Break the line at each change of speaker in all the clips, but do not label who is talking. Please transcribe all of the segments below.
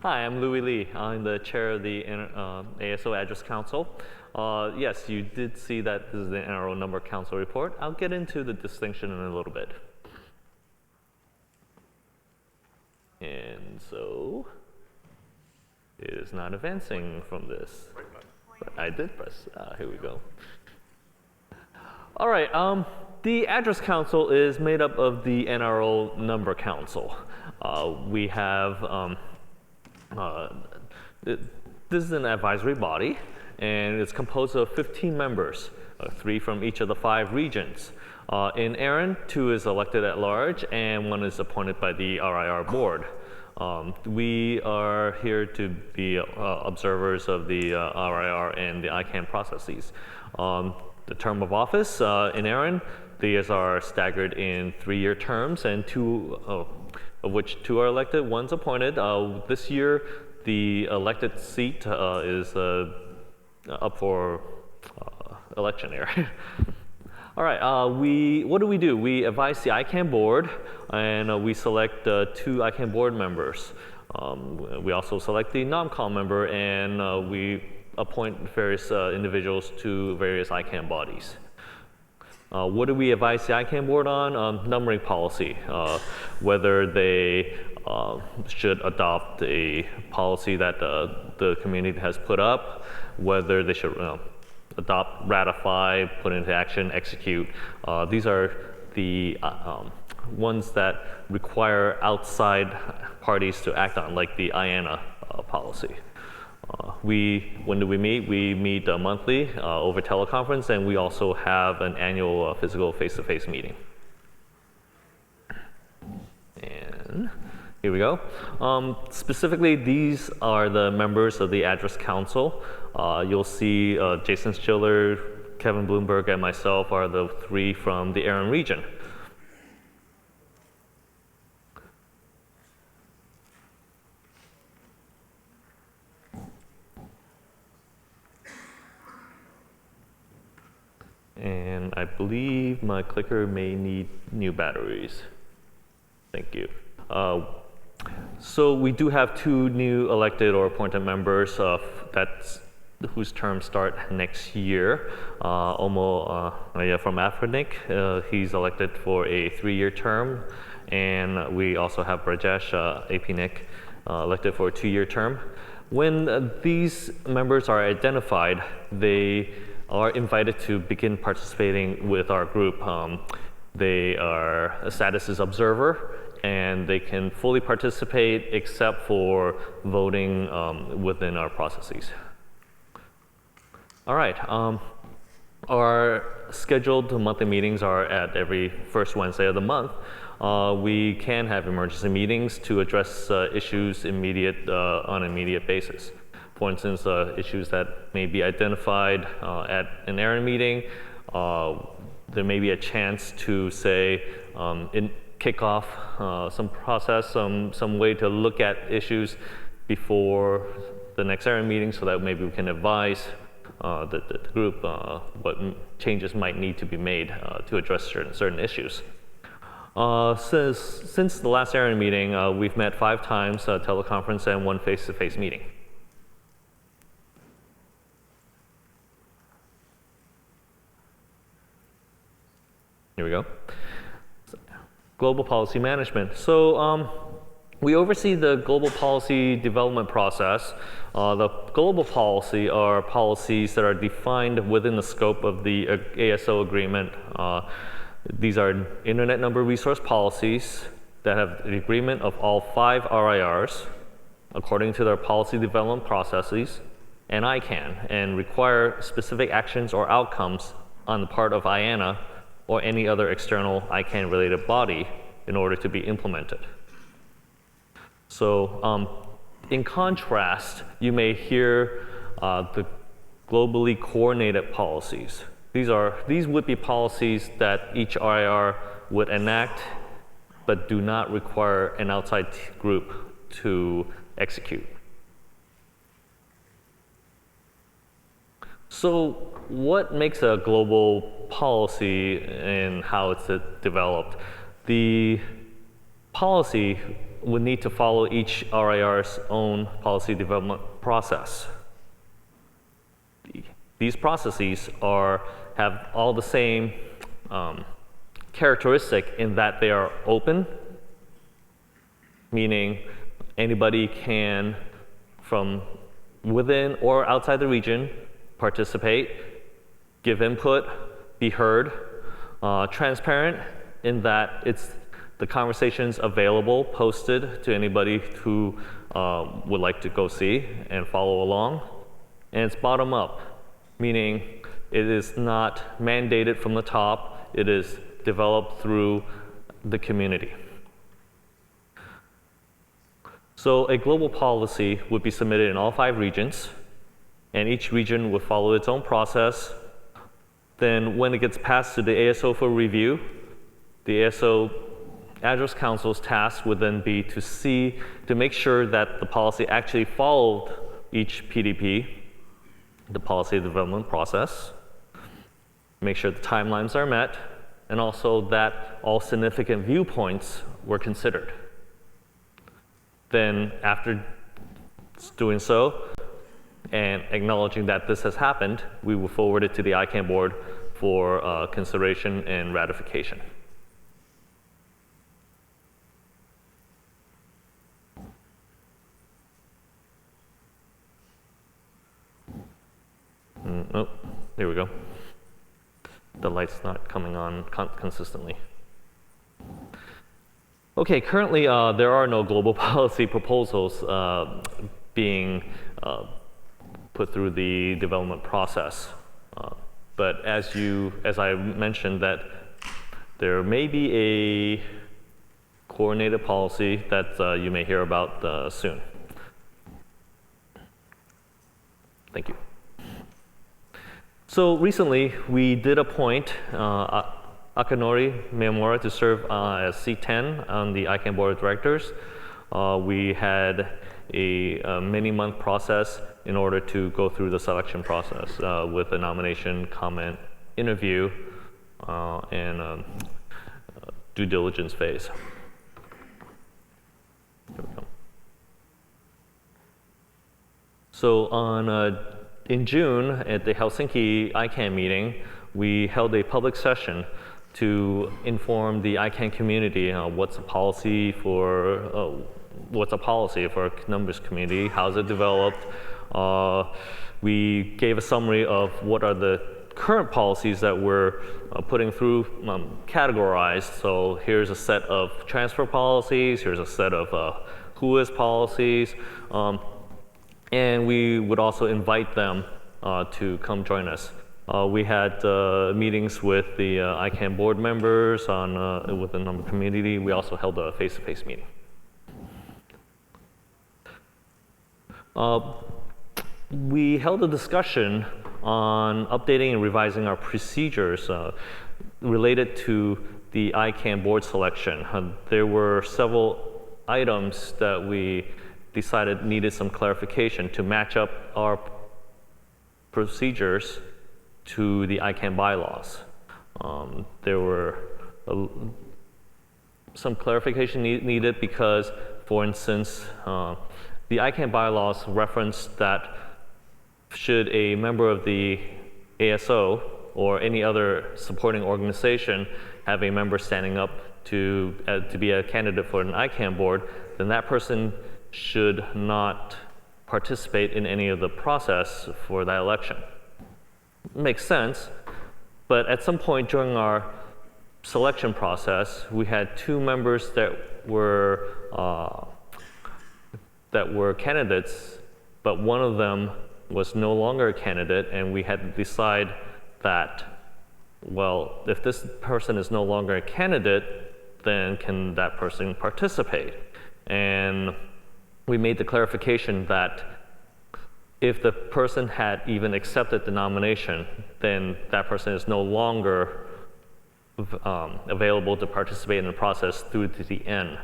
Hi, I'm Louis Lee. I'm the chair of the ASO Address Council. Yes, you did see that this is the NRO Number Council report. I'll get into the distinction in a little bit. And so, it is not advancing from this. But I did press, here we go. All right, the Address Council is made up of the NRO Number Council. We have this is an advisory body, and it's composed of 15 members, 3 from each of the 5 regions. In ARIN, 2 is elected at large, and 1 is appointed by the RIR board. We are here to be observers of the RIR and the ICANN processes. The term of office in ARIN, these are staggered in 3-year terms, and 2 of which 2 are elected, 1's appointed. This year, the elected seat is up for election here. All right, what do? We advise the ICANN board, and we select 2 ICANN board members. We also select the non-com member, and we appoint various individuals to various ICANN bodies. What do we advise the ICANN board on? Numbering policy, whether they should adopt a policy that the community has put up, whether they should adopt, ratify, put into action, execute. These are the ones that require outside parties to act on, like the IANA policy. When do we meet? We meet monthly over teleconference, and we also have an annual physical face-to-face meeting. And here we go. Specifically, these are the members of the Address Council. You'll see Jason Schiller, Kevin Bloomberg, and myself are the 3 from the ARIN region. And I believe my clicker may need new batteries. Thank you. So we do have 2 new elected or appointed members whose terms start next year. Omo from Afrinik, he's elected for a 3-year term. And we also have Brajesh Apinik elected for a 2-year term. When these members are identified, they are invited to begin participating with our group. They are status as observer, and they can fully participate except for voting within our processes. All right, our scheduled monthly meetings are at every first Wednesday of the month. We can have emergency meetings to address issues on an immediate basis. For instance, issues that may be identified at an ARIN meeting, there may be a chance to say, kick off some process, some way to look at issues before the next ARIN meeting, so that maybe we can advise the group what changes might need to be made to address certain issues. Since the last ARIN meeting, we've met 5 times, teleconference and 1 face-to-face meeting. Here we go. Global policy management. So we oversee the global policy development process. The global policy are policies that are defined within the scope of the ASO agreement. These are Internet Number Resource policies that have the agreement of all 5 RIRs according to their policy development processes and ICANN, and require specific actions or outcomes on the part of IANA or any other external ICANN-related body in order to be implemented. So in contrast, you may hear the globally coordinated policies. These would be policies that each RIR would enact, but do not require an outside group to execute. So what makes a global policy and how it's developed? The policy would need to follow each RIR's own policy development process. These processes have all the same characteristic in that they are open, meaning anybody can, from within or outside the region, participate, give input, be heard. Transparent in that the conversation's available, posted to anybody who would like to go see and follow along. And it's bottom up, meaning it is not mandated from the top, it is developed through the community. So a global policy would be submitted in all 5 regions, and each region would follow its own process. Then when it gets passed to the ASO for review, the ASO Address Council's task would then be to make sure that the policy actually followed each PDP, the policy development process, make sure the timelines are met, and also that all significant viewpoints were considered. Then after doing so, and acknowledging that this has happened, we will forward it to the ICANN board for consideration and ratification. Oh, there we go. The light's not coming on consistently. Okay, currently there are no global policy proposals being put through the development process. But as I mentioned, that there may be a coordinated policy that you may hear about soon. Thank you. So recently, we did appoint Akanori Miyamura to serve as C10 on the ICANN Board of Directors. We had a many-month process in order to go through the selection process with a nomination, comment, interview, and due diligence phase. There we go. So in June, at the Helsinki ICANN meeting, we held a public session to inform the ICANN community what's a policy for Columbus community, how's it developed. We gave a summary of what are the current policies that we're putting through, categorized. So here's a set of transfer policies, here's a set of WHOIS policies, and we would also invite them to come join us. We had meetings with the ICANN board members with the number community. We also held a face-to-face meeting. We held a discussion on updating and revising our procedures related to the ICANN board selection. There were several items that we decided needed some clarification to match up our procedures to the ICANN bylaws. There were some clarification needed because, for instance, the ICANN bylaws reference that should a member of the ASO or any other supporting organization have a member standing up to be a candidate for an ICANN board, then that person should not participate in any of the process for that election. Makes sense, but at some point during our selection process, we had 2 members that were candidates, but one of them was no longer a candidate, and we had to decide that, well, if this person is no longer a candidate, then can that person participate? And we made the clarification that if the person had even accepted the nomination, then that person is no longer available to participate in the process through to the end,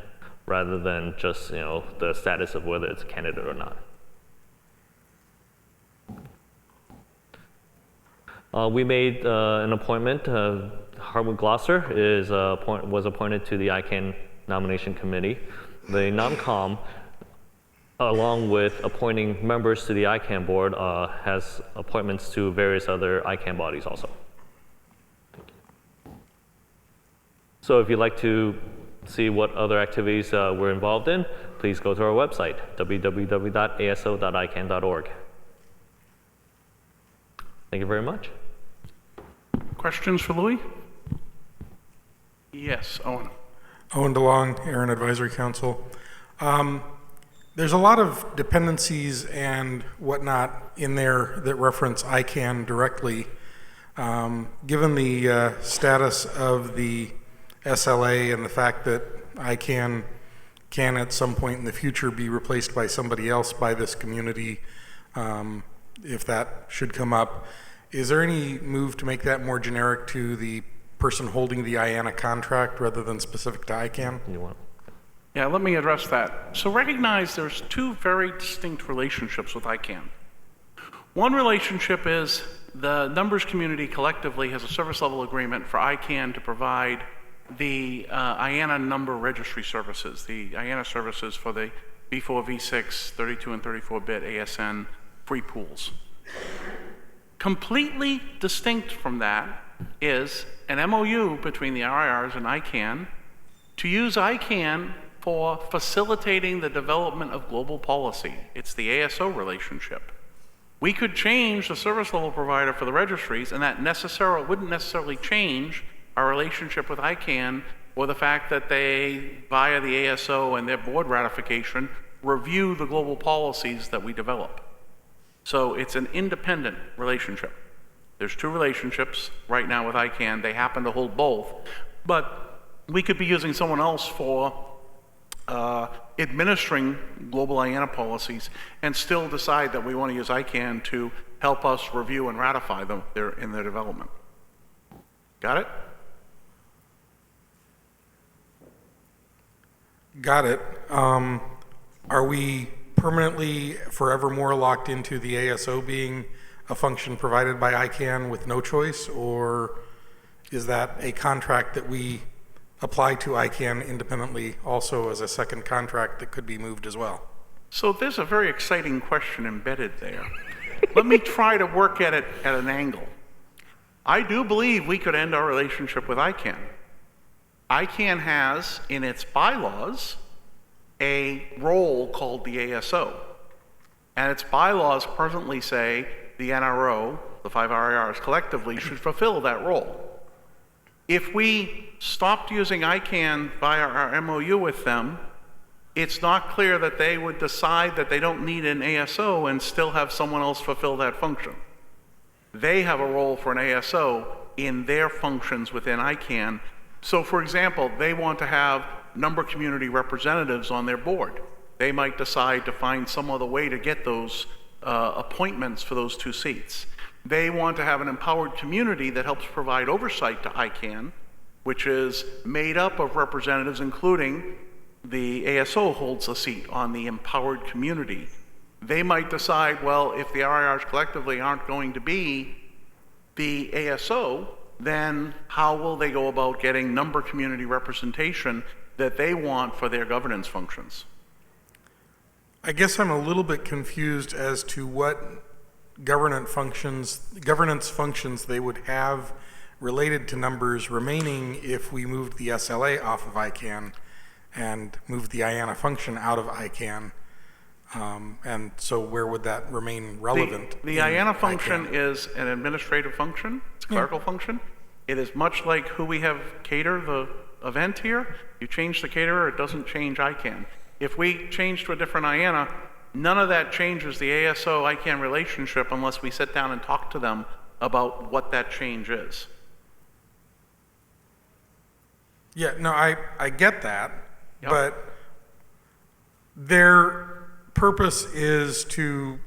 rather than just the status of whether it's a candidate or not. We made an appointment. Harwood Glosser was appointed to the ICANN nomination committee. The non-com, along with appointing members to the ICANN board, has appointments to various other ICANN bodies also. So if you'd like to see what other activities we're involved in, please go to our website, www.aso.icann.org. Thank you very much.
Questions for Louis? Yes, Owen.
Owen DeLong, ARIN Advisory Council. There's a lot of dependencies and whatnot in there that reference ICANN directly. Given the status of the SLA and the fact that ICANN can at some point in the future be replaced by somebody else by this community, if that should come up, is there any move to make that more generic to the person holding the IANA contract rather than specific to ICANN?
Yeah, let me address that. So recognize there's two very distinct relationships with ICANN. One relationship is the numbers community collectively has a service level agreement for ICANN to provide the IANA number registry services, the IANA services for the V4, V6, 32 and 34-bit ASN free pools. Completely distinct from that is an MOU between the RIRs and ICANN to use ICANN for facilitating the development of global policy. It's the ASO relationship. We could change the service level provider for the registries, and that wouldn't necessarily change our relationship with ICANN or the fact that they, via the ASO and their board ratification, review the global policies that we develop. So it's an independent relationship. There's two relationships right now with ICANN. They happen to hold both, but we could be using someone else for administering global IANA policies and still decide that we want to use ICANN to help us review and ratify them in their development. Got it?
Got it. Are we permanently, forevermore locked into the ASO being a function provided by ICANN with no choice, or is that a contract that we apply to ICANN independently also as a second contract that could be moved as well?
So there's a very exciting question embedded there. Let me try to work at it at an angle. I do believe we could end our relationship with ICANN. ICANN has, in its bylaws, a role called the ASO. And its bylaws presently say the NRO, the 5 RIRs collectively, should fulfill that role. If we stopped using ICANN via our MOU with them, it's not clear that they would decide that they don't need an ASO and still have someone else fulfill that function. They have a role for an ASO in their functions within ICANN. So for example, they want to have number community representatives on their board. They might decide to find some other way to get those appointments for those 2 seats. They want to have an empowered community that helps provide oversight to ICANN, which is made up of representatives, including the ASO holds a seat on the empowered community. They might decide, well, if the RIRs collectively aren't going to be the ASO, then how will they go about getting number community representation that they want for their governance functions?
I guess I'm a little bit confused as to what governance functions they would have related to numbers remaining if we moved the SLA off of ICANN and moved the IANA function out of ICANN. And so where would that remain relevant?
The IANA function is an administrative function. It's a clerical function. It is much like who we have cater the event here. You change the caterer, it doesn't change ICANN. If we change to a different IANA, none of that changes the ASO-ICANN relationship unless we sit down and talk to them about what that change is.
Yeah, no, I get that,
Yep.
but their purpose is to,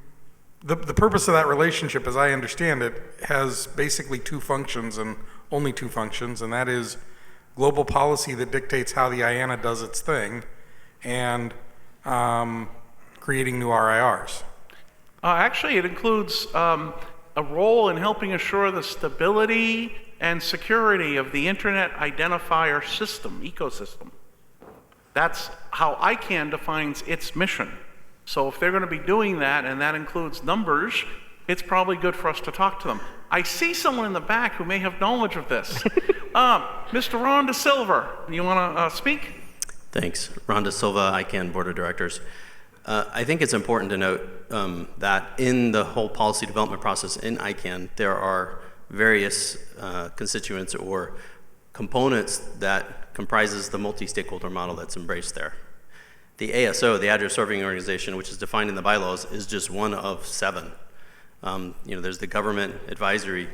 the purpose of that relationship, as I understand it, has basically 2 functions and only 2 functions, and that is global policy that dictates how the IANA does its thing, and creating new RIRs.
Actually, it includes a role in helping assure the stability and security of the Internet Identifier system, ecosystem. That's how ICANN defines its mission. So if they're going to be doing that, and that includes numbers, it's probably good for us to talk to them. I see someone in the back who may have knowledge of this. Mr. Ron De Silva, you want to speak?
Thanks. Ron De Silva, ICANN Board of Directors. I think it's important to note that in the whole policy development process in ICANN, there are various constituents or components that comprises the multi-stakeholder model that's embraced there. The ASO, the Address Serving Organization, which is defined in the bylaws, is just one of 7. There's the Government Advisory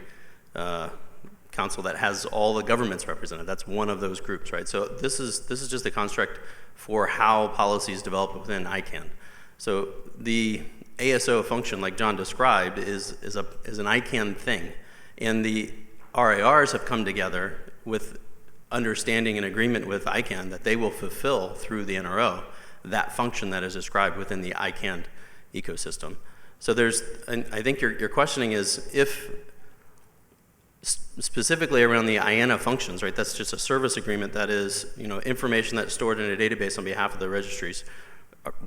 Council that has all the governments represented. That's one of those groups, right? So this is just a construct for how policies develop within ICANN. So the ASO function, like John described, is an ICANN thing, and the RARs have come together with understanding and agreement with ICANN that they will fulfill through the NRO that function that is described within the ICANN ecosystem. So and I think your questioning is if specifically around the IANA functions, right? That's just a service agreement that is, information that's stored in a database on behalf of the registries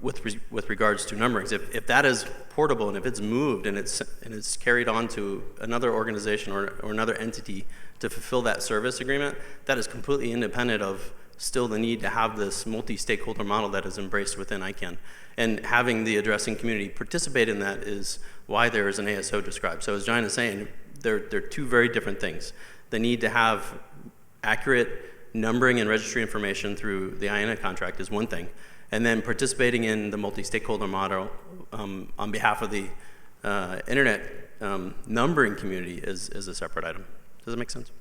with regards to numberings. If that is portable and if it's moved and it's carried on to another organization or another entity to fulfill that service agreement, that is completely independent of still the need to have this multi-stakeholder model that is embraced within ICANN. And having the addressing community participate in that is why there is an ASO described. So as John is saying, they're 2 very different things. The need to have accurate numbering and registry information through the IANA contract is one thing. And then participating in the multi-stakeholder model on behalf of the internet numbering community is a separate item. Does that make sense?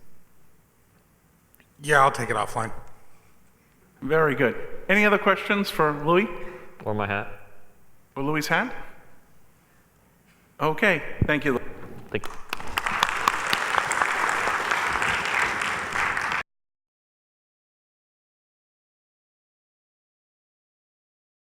Yeah, I'll take it offline.
Very good. Any other questions for Louis?
Or my hat.
For Louis' hat? Okay, thank you.
Thank you.